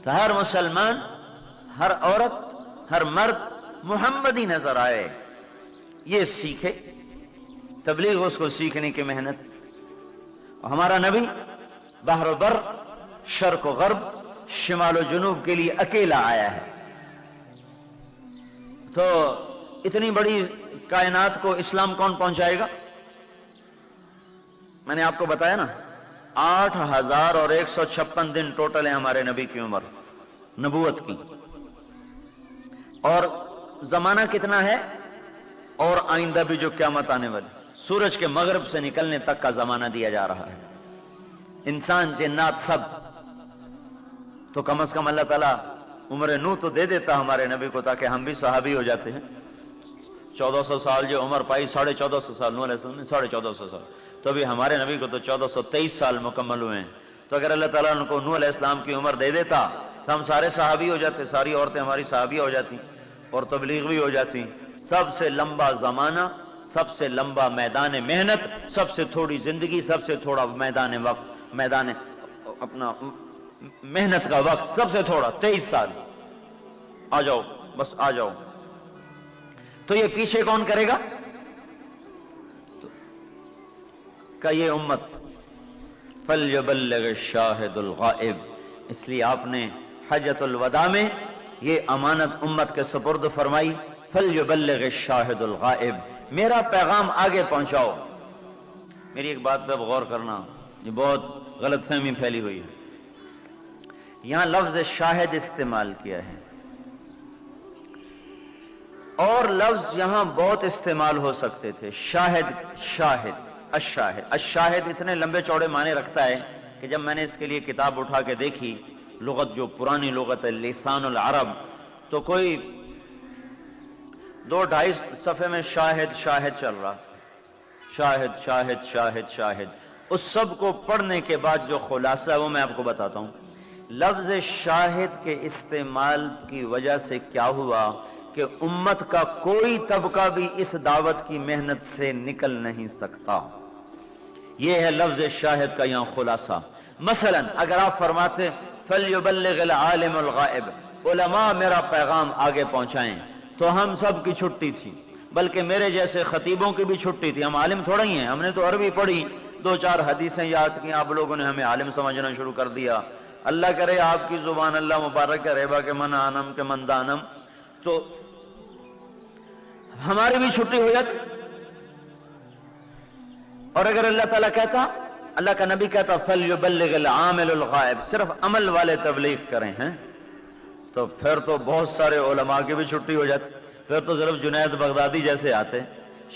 تو ہر مسلمان، ہر عورت، ہر مرد محمدی نظر آئے، یہ سیکھے۔ تبلیغ اس کو سیکھنے کی محنت۔ ہمارا نبی بحر و بر، شرق و غرب، شمال و جنوب کے لیے اکیلا آیا ہے۔ تو اتنی بڑی کائنات کو اسلام کون پہنچائے گا؟ میں نے آپ کو بتایا نا، 8,156 دن ٹوٹل ہے ہمارے نبی کی عمر نبوت کی، اور زمانہ کتنا ہے؟ اور آئندہ بھی جو قیامت آنے والی، سورج کے مغرب سے نکلنے تک کا زمانہ دیا جا رہا ہے۔ انسان، جنات، سب۔ تو کم از کم اللہ تعالیٰ عمر نو تو دے دیتا ہمارے نبی کو، تاکہ ہم بھی صحابی ہو جاتے ہیں۔ 1400 سال جو عمر پائی، 1450 سال نوح علیہ السلام نے، 1450 سال، تو بھی ہمارے نبی کو تو 1423 سال مکمل ہوئے ہیں۔ تو اگر اللہ تعالیٰ ان کو نوح علیہ السلام کی عمر دے دیتا تو ہم سارے صحابی ہو جاتے، ساری عورتیں ہماری صحابیہ ہو جاتی اور تبلیغ بھی ہو جاتی۔ سب سے لمبا زمانہ، سب سے لمبا میدان محنت، سب سے تھوڑی زندگی، سب سے تھوڑا میدان وقت، میدان اپنا محنت کا وقت سب سے تھوڑا 23 سال۔ آ جاؤ، بس آ جاؤ۔ تو یہ پیچھے کون کرے گا؟ کہ یہ امت فَلْيُبَلِّغِ الشَّاهِدُ الْغَائِبُ، اس لیے آپ نے حجۃ الوداع میں یہ امانت امت کے سپرد فرمائی، فَلْيُبَلِّغِ الشَّاهِدُ الْغَائِبُ، میرا پیغام آگے پہنچاؤ۔ میری ایک بات پہ غور کرنا، یہ بہت غلط فہمی پھیلی ہوئی ہے۔ یہاں لفظ شاہد استعمال کیا ہے، اور لفظ یہاں بہت استعمال ہو سکتے تھے۔ شاہد، شاہد، الشاہد، الشاہد اتنے لمبے چوڑے معنی رکھتا ہے کہ جب میں نے اس کے لیے کتاب اٹھا کے دیکھی، لغت جو پرانی لغت ہے، لسان العرب، تو کوئی 2-2.5 صفحے میں شاہد شاہد چل رہا، شاہد شاہد شاہد شاہد۔ اس سب کو پڑھنے کے بعد جو خلاصہ ہے وہ میں آپ کو بتاتا ہوں۔ لفظ شاہد کے استعمال کی وجہ سے کیا ہوا کہ امت کا کوئی طبقہ بھی اس دعوت کی محنت سے نکل نہیں سکتا۔ یہ ہے لفظ شاہد کا یہاں خلاصہ۔ مثلا اگر آپ فرماتے فَلْيُبَلِّغِ الْعَالِمُ الْغَائِبُ، علماء میرا پیغام آگے پہنچائیں، تو ہم سب کی چھٹی تھی، بلکہ میرے جیسے خطیبوں کی بھی چھٹی تھی۔ ہم عالم تھوڑا ہی ہیں، ہم نے تو عربی پڑھی، 2-4 حدیثیں یاد کی، آپ لوگوں نے ہمیں عالم سمجھنا شروع کر دیا۔ اللہ کرے آپ کی زبان اللہ مبارک ہے، ریبا کے من آنم کے من دانم، تو ہماری بھی چھٹی ہو جاتی۔ اور اگر اللہ تعالیٰ کہتا، اللہ کا نبی کہتا فَلْيُبَلِّغِ الْعَامِلُ الْغَائِبُ، صرف عمل والے تبلیغ کریں ہیں، تو پھر تو بہت سارے علماء کی بھی چھٹی ہو جاتی۔ پھر تو صرف جنید بغدادی جیسے آتے،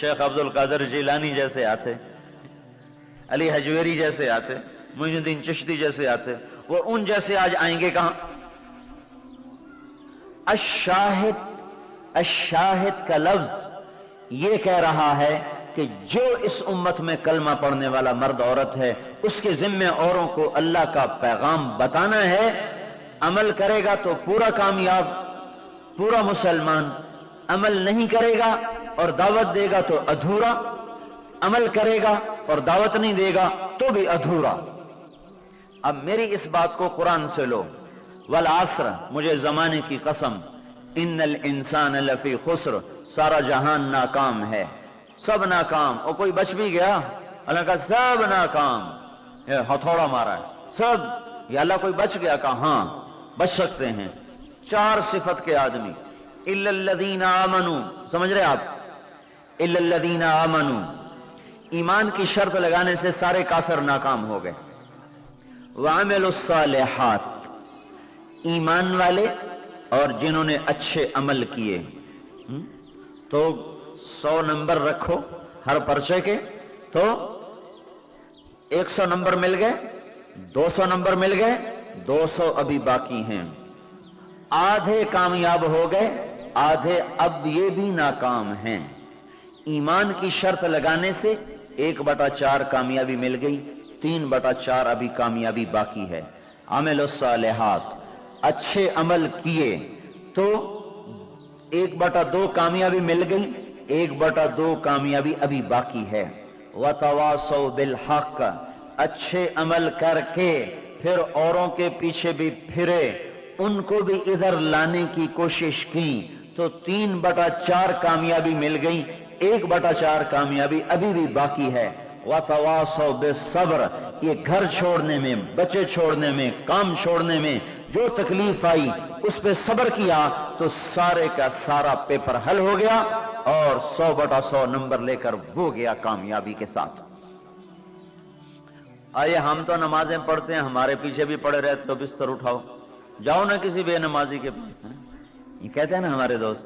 شیخ عبد القادر جیلانی جیسے آتے، علی حجویری جیسے آتے، معین الدین چشتی جیسے آتے، وہ ان جیسے آج آئیں گے کہاں؟ الشاہد، الشاہد کا لفظ یہ کہہ رہا ہے کہ جو اس امت میں کلمہ پڑھنے والا مرد عورت ہے، اس کے ذمہ اوروں کو اللہ کا پیغام بتانا ہے۔ عمل کرے گا تو پورا کامیاب، پورا مسلمان، عمل نہیں کرے گا اور دعوت دے گا تو ادھورا، عمل کرے گا اور دعوت نہیں دے گا تو بھی ادھورا۔ اب میری اس بات کو قرآن سے لو، والعصر، مجھے زمانے کی قسم، ان الانسان لفی خسر، سارا جہان ناکام ہے، سب ناکام۔ اور کوئی بچ بھی گیا؟ اللہ کا سب ناکام، یہ ہتھوڑا مارا ہے سب۔ یا اللہ کوئی بچ گیا؟ کہا ہاں بچ سکتے ہیں۔ 4 صفت کے آدمی، الا الذین آمنوا، سمجھ رہے آپ؟ الا الذین آمنوا، ایمان کی شرط لگانے سے سارے کافر ناکام ہو گئے۔ وعملوا الصالحات، ایمان والے اور جنہوں نے اچھے عمل کیے۔ تو 100 نمبر رکھو ہر پرچے کے، تو 100 نمبر مل گئے، 200 نمبر مل گئے، 200 ابھی باقی ہیں۔ آدھے کامیاب ہو گئے، آدھے اب یہ بھی ناکام ہیں۔ ایمان کی شرط لگانے سے 1/4 کامیابی مل گئی، 3/4 ابھی کامیابی باقی ہے۔ عمل الصالحات، اچھے عمل کیے تو 1/2 کامیابی مل گئی، 1/2 کامیابی ابھی باقی ہے۔ وَتَوَاصَوْا بِالْحَقِّ، اچھے عمل کر کے پھر اوروں کے پیچھے بھی پھرے ان کو بھی ادھر لانے کی کوشش کی تو 3/4 کامیابی مل گئی، 1/4 کامیابی ابھی بھی باقی ہے۔ وَتَوَاصَوْا بِالصَّبْرِ، یہ گھر چھوڑنے میں، بچے چھوڑنے میں، کام چھوڑنے میں جو تکلیف آئی اس پہ صبر کیا تو سارے کا سارا پیپر حل ہو گیا اور 100/100 نمبر لے کر وہ گیا کامیابی کے ساتھ۔ آئیے ہم تو نمازیں پڑھتے ہیں، ہمارے پیچھے بھی پڑے رہتے تو بستر اٹھاؤ، جاؤ نا کسی بے نمازی کے پاس، یہ کہتے ہیں نا ہمارے دوست۔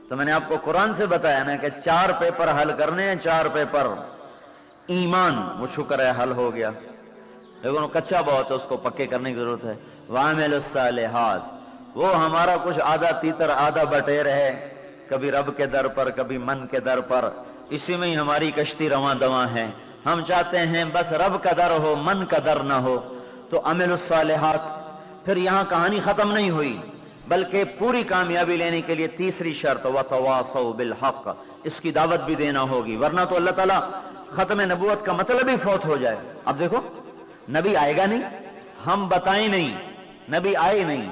تو میں نے آپ کو قرآن سے بتایا نا کہ 4 پیپر حل کرنے ہیں، 4 پیپر۔ ایمان، وہ شکر ہے حل ہو گیا، لیکن وہ کچا بہت ہے، اس کو پکے کرنے کی ضرورت ہے۔ وَعَمِلُوا الصَّالِحَاتِ، وہ ہمارا کچھ آدھا تیتر آدھا بٹیر ہے، کبھی رب کے در پر کبھی من کے در پر، اسی میں ہی ہماری کشتی رواں دواں ہے۔ ہم چاہتے ہیں بس رب کا در ہو، من کا در نہ ہو۔ تو عملوا الصالحات۔ پھر یہاں کہانی ختم نہیں ہوئی، بلکہ پوری کامیابی لینے کے لیے تیسری شرط وَتَوَاصَوْا بِالْحَقِّ، اس کی دعوت بھی دینا ہوگی، ورنہ تو اللہ تعالیٰ ختم نبوت کا مطلب ہی فوت ہو جائے۔ اب دیکھو نبی آئے گا نہیں، ہم بتائیں نہیں، نبی آئے نہیں،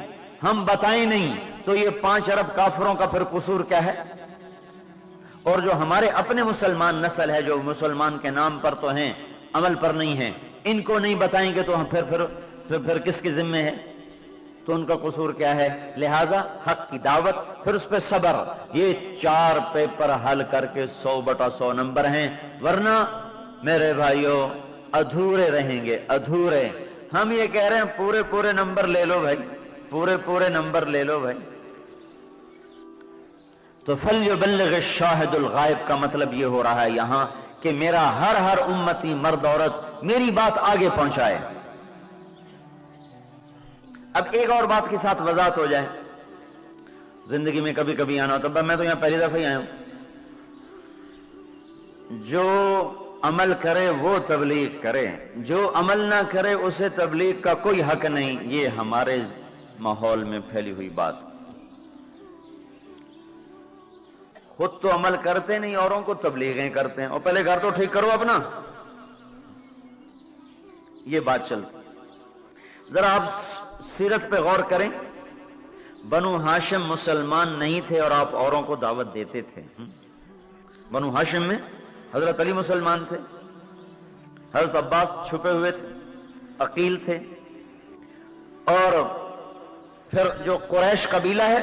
ہم بتائیں نہیں، تو یہ 5 ارب کافروں کا پھر قصور کیا ہے؟ اور جو ہمارے اپنے مسلمان نسل ہے، جو مسلمان کے نام پر تو ہیں عمل پر نہیں ہیں، ان کو نہیں بتائیں گے تو ہم پھر کس کے ذمے ہے؟ تو ان کا قصور کیا ہے؟ لہذا حق کی دعوت، پھر اس پہ صبر، یہ 4 پیپر حل کر کے 100/100 نمبر ہیں، ورنہ میرے بھائیوں ادھورے رہیں گے، ادھورے۔ ہم یہ کہہ رہے ہیں پورے نمبر لے لو بھائی، پورے نمبر لے لو بھائی۔ تو فَلْيُبَلِّغِ الشَّاهِدُ الْغَائِبِ کا مطلب یہ ہو رہا ہے یہاں کہ میرا ہر امتی مرد عورت میری بات آگے پہنچائے۔ اب ایک اور بات کے ساتھ وضاحت ہو جائے، زندگی میں کبھی کبھی آنا ہوتا، میں تو یہاں پہلی دفعہ ہی آیا ہوں۔ جو عمل کرے وہ تبلیغ کرے، جو عمل نہ کرے اسے تبلیغ کا کوئی حق نہیں، یہ ہمارے ماحول میں پھیلی ہوئی بات۔ خود تو عمل کرتے نہیں، اوروں کو تبلیغیں کرتے ہیں، اور پہلے گھر تو ٹھیک کرو اپنا، یہ بات چلتی۔ ذرا آپ سیرت پہ غور کریں، بنو ہاشم مسلمان نہیں تھے اور آپ اوروں کو دعوت دیتے تھے۔ بنو ہاشم میں حضرت علی مسلمان تھے، حضرت عباس چھپے ہوئے تھے، عقیل تھے، اور پھر جو قریش قبیلہ ہے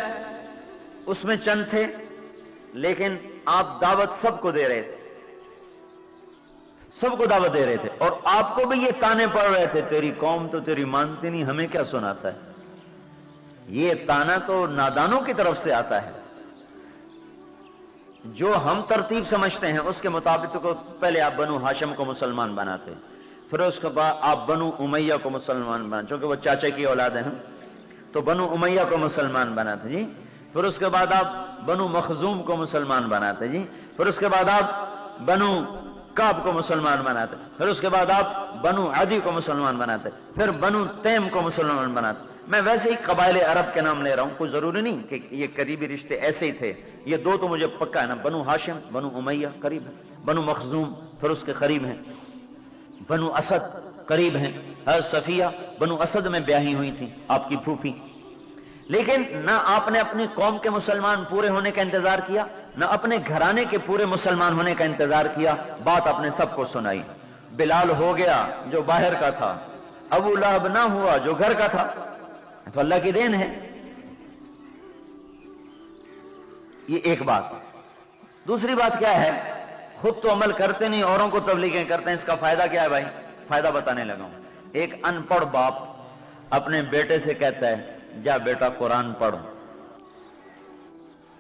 اس میں چند تھے، لیکن آپ دعوت سب کو دے رہے تھے، سب کو دعوت دے رہے تھے، اور آپ کو بھی یہ تانے پڑ رہے تھے، تیری قوم تو تیری مانتی نہیں، ہمیں کیا سناتا ہے۔ یہ تانا تو نادانوں کی طرف سے آتا ہے۔ جو ہم ترتیب سمجھتے ہیں اس کے مطابق تو پہلے آپ بنو ہاشم کو مسلمان بناتے، پھر اس کے بعد آپ بنو امیہ کو مسلمان بناتے، چونکہ وہ چاچے کی اولاد ہیں تو بنو امیہ کو مسلمان بناتے جی، پھر اس کے بعد آپ بنو مخزوم کو مسلمان بناتے جی، پھر اس کے بعد آپ بنو کعب کو مسلمان بناتے، پھر اس کے بعد آپ بنو عدی کو مسلمان بناتے، پھر بنو تیم کو مسلمان بناتے۔ میں ویسے ہی قبائل عرب کے نام لے رہا ہوں، کوئی ضروری نہیں کہ یہ قریبی رشتے ایسے ہی تھے، یہ 2 تو مجھے پکا ہے نا، بنو ہاشم بنو امیہ قریب ہے، بنو مخزوم پھر اس کے قریب ہیں، بنو اسد قریب ہیں، حضرت صفیہ بنو اسد میں بیاہی ہوئی تھی آپ کی پھوپھی۔ لیکن نہ آپ نے اپنی قوم کے مسلمان پورے ہونے کا انتظار کیا، نہ اپنے گھرانے کے پورے مسلمان ہونے کا انتظار کیا، بات آپ نے سب کو سنائی۔ بلال ہو گیا جو باہر کا تھا، ابو لہب نہ ہوا جو گھر کا تھا، تو اللہ کی دین ہے۔ یہ ایک بات۔ دوسری بات کیا ہے؟ خود تو عمل کرتے نہیں، اوروں کو تبلیغیں کرتے ہیں، اس کا فائدہ کیا ہے بھائی؟ فائدہ بتانے لگا ہوں۔ ایک ان پڑھ باپ اپنے بیٹے سے کہتا ہے جا بیٹا قرآن پڑھ،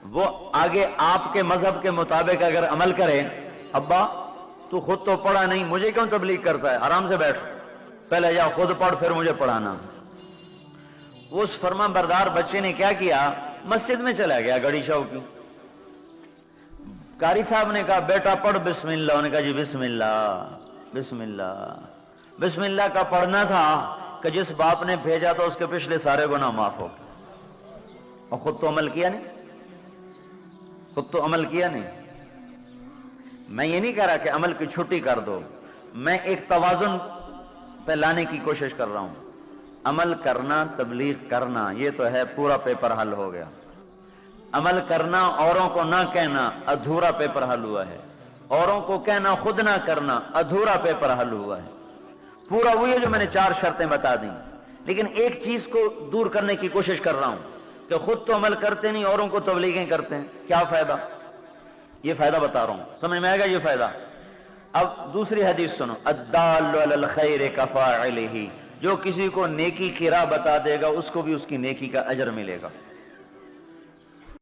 وہ آگے آپ کے مذہب کے مطابق اگر عمل کرے، ابا تو خود تو پڑھا نہیں، مجھے کیوں تبلیغ کرتا ہے، آرام سے بیٹھ، پہلے جا خود پڑھ پھر مجھے پڑھانا۔ اس فرما بردار بچے نے کیا کیا؟ مسجد میں چلا گیا گڑی شاہ کی۔ قاری صاحب نے کہا بیٹا پڑھ بسم اللہ، انہوں نے کہا جی بسم اللہ بسم اللہ۔ بسم اللہ کا پڑھنا تھا کہ جس باپ نے بھیجا تو اس کے پچھلے سارے گناہ معاف ہو گئے، اور خود تو عمل کیا نہیں، خود تو عمل کیا نہیں۔ میں یہ نہیں کہہ رہا کہ عمل کی چھٹی کر دو، میں ایک توازن پہ لانے کی کوشش کر رہا ہوں۔ عمل کرنا، تبلیغ کرنا، یہ تو ہے پورا پیپر حل ہو گیا۔ عمل کرنا، اوروں کو نہ کہنا، ادھورا پیپر حل ہوا ہے۔ اوروں کو کہنا، خود نہ کرنا، ادھورا پیپر حل ہوا ہے۔ پورا وہی ہے جو میں نے 4 شرطیں بتا دیں، لیکن ایک چیز کو دور کرنے کی کوشش کر رہا ہوں کہ خود تو عمل کرتے نہیں، اوروں کو تبلیغیں کرتے ہیں، کیا فائدہ؟ یہ فائدہ بتا رہا ہوں، سمجھ میں آئے گا یہ فائدہ۔ اب دوسری حدیث سنو، الدال علی الخیر کفاعلہ، جو کسی کو نیکی کی راہ بتا دے گا اس کو بھی اس کی نیکی کا اجر ملے گا۔